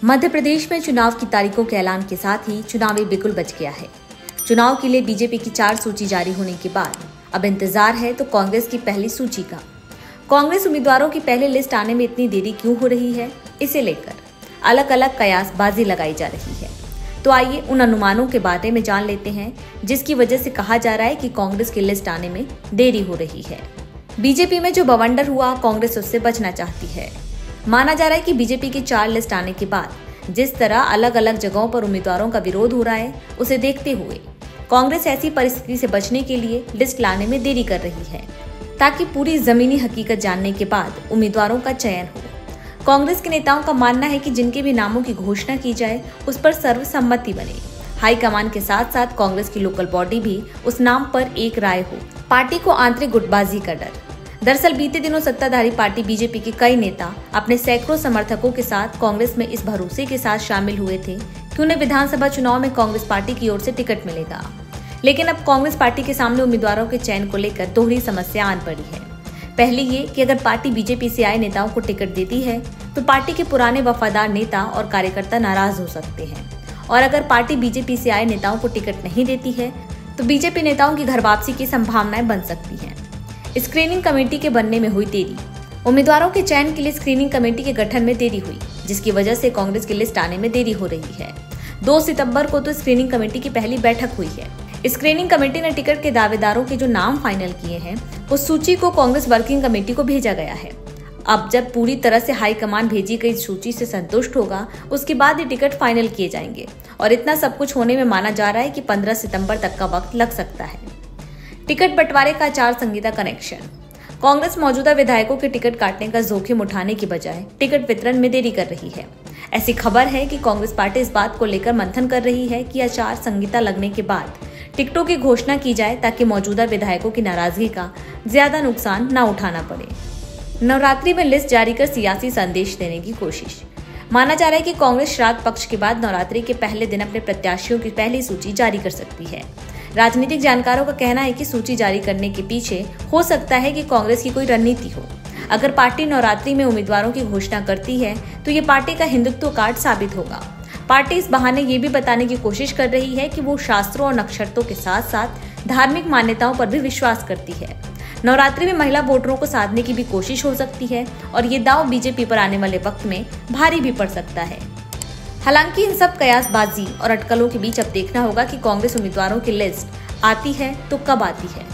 मध्य प्रदेश में चुनाव की तारीखों के ऐलान के साथ ही चुनावी बिगुल बच गया है। चुनाव के लिए बीजेपी की 4 सूची जारी होने के बाद अब इंतजार है तो कांग्रेस की पहली सूची का। कांग्रेस उम्मीदवारों की पहली लिस्ट आने में इतनी देरी क्यों हो रही है, इसे लेकर अलग अलग कयासबाजी लगाई जा रही है। तो आइए उन अनुमानों के बारे में जान लेते हैं जिसकी वजह से कहा जा रहा है कि कांग्रेस की लिस्ट आने में देरी हो रही है। बीजेपी में जो बवंडर हुआ, कांग्रेस उससे बचना चाहती है। माना जा रहा है कि बीजेपी की 4 लिस्ट आने के बाद जिस तरह अलग अलग जगहों पर उम्मीदवारों का विरोध हो रहा है, उसे देखते हुए कांग्रेस ऐसी परिस्थिति से बचने के लिए लिस्ट लाने में देरी कर रही है ताकि पूरी जमीनी हकीकत जानने के बाद उम्मीदवारों का चयन हो। कांग्रेस के नेताओं का मानना है कि जिनके भी नामों की घोषणा की जाए उस पर सर्वसम्मति बने। हाईकमान के साथ साथ कांग्रेस की लोकल बॉडी भी उस नाम पर एक राय हो। पार्टी को आंतरिक गुटबाजी का डर। दरअसल बीते दिनों सत्ताधारी पार्टी बीजेपी के कई नेता अपने सैकड़ों समर्थकों के साथ कांग्रेस में इस भरोसे के साथ शामिल हुए थे कि उन्हें विधानसभा चुनाव में कांग्रेस पार्टी की ओर से टिकट मिलेगा। लेकिन अब कांग्रेस पार्टी के सामने उम्मीदवारों के चयन को लेकर दोहरी समस्या आन पड़ी है। पहली ये कि अगर पार्टी बीजेपी से आए नेताओं को टिकट देती है तो पार्टी के पुराने वफादार नेता और कार्यकर्ता नाराज हो सकते हैं, और अगर पार्टी बीजेपी से आए नेताओं को टिकट नहीं देती है तो बीजेपी नेताओं की घर वापसी की संभावनाएं बन सकती हैं। स्क्रीनिंग कमेटी के बनने में हुई देरी। उम्मीदवारों के चयन के लिए स्क्रीनिंग कमेटी के गठन में देरी हुई, जिसकी वजह से कांग्रेस की लिस्ट आने में देरी हो रही है। 2 सितंबर को तो स्क्रीनिंग कमेटी की पहली बैठक हुई है। स्क्रीनिंग कमेटी ने टिकट के दावेदारों के जो नाम फाइनल किए हैं उस सूची को कांग्रेस वर्किंग कमेटी को भेजा गया है। अब जब पूरी तरह से हाईकमान भेजी गई सूची से संतुष्ट होगा, उसके बाद ये टिकट फाइनल किए जाएंगे, और इतना सब कुछ होने में माना जा रहा है कि 15 सितंबर तक का वक्त लग सकता है। टिकट बंटवारे का आचार संहिता कनेक्शन। कांग्रेस मौजूदा विधायकों के टिकट काटने का जोखिम उठाने की बजाय टिकट वितरण में देरी कर रही है। ऐसी खबर है कि कांग्रेस पार्टी इस बात को लेकर मंथन कर रही है कि आचार संहिता लगने के बाद टिकटों की घोषणा की जाए ताकि मौजूदा विधायकों की नाराजगी का ज्यादा नुकसान न उठाना पड़े। नवरात्रि में लिस्ट जारी कर सियासी संदेश देने की कोशिश। माना जा रहा है कि कांग्रेस श्राद्ध पक्ष के बाद नवरात्रि के पहले दिन अपने प्रत्याशियों की पहली सूची जारी कर सकती है। राजनीतिक जानकारों का कहना है कि सूची जारी करने के पीछे हो सकता है कि कांग्रेस की कोई रणनीति हो। अगर पार्टी नवरात्रि में उम्मीदवारों की घोषणा करती है तो ये पार्टी का हिंदुत्व कार्ड साबित होगा। पार्टी इस बहाने ये भी बताने की कोशिश कर रही है कि वो शास्त्रों और नक्षत्रों के साथ साथ धार्मिक मान्यताओं पर भी विश्वास करती है। नवरात्रि में महिला वोटरों को साधने की भी कोशिश हो सकती है, और ये दांव बीजेपी पर आने वाले वक्त में भारी भी पड़ सकता है। हालांकि इन सब कयासबाजी और अटकलों के बीच अब देखना होगा कि कांग्रेस उम्मीदवारों की लिस्ट आती है तो कब आती है।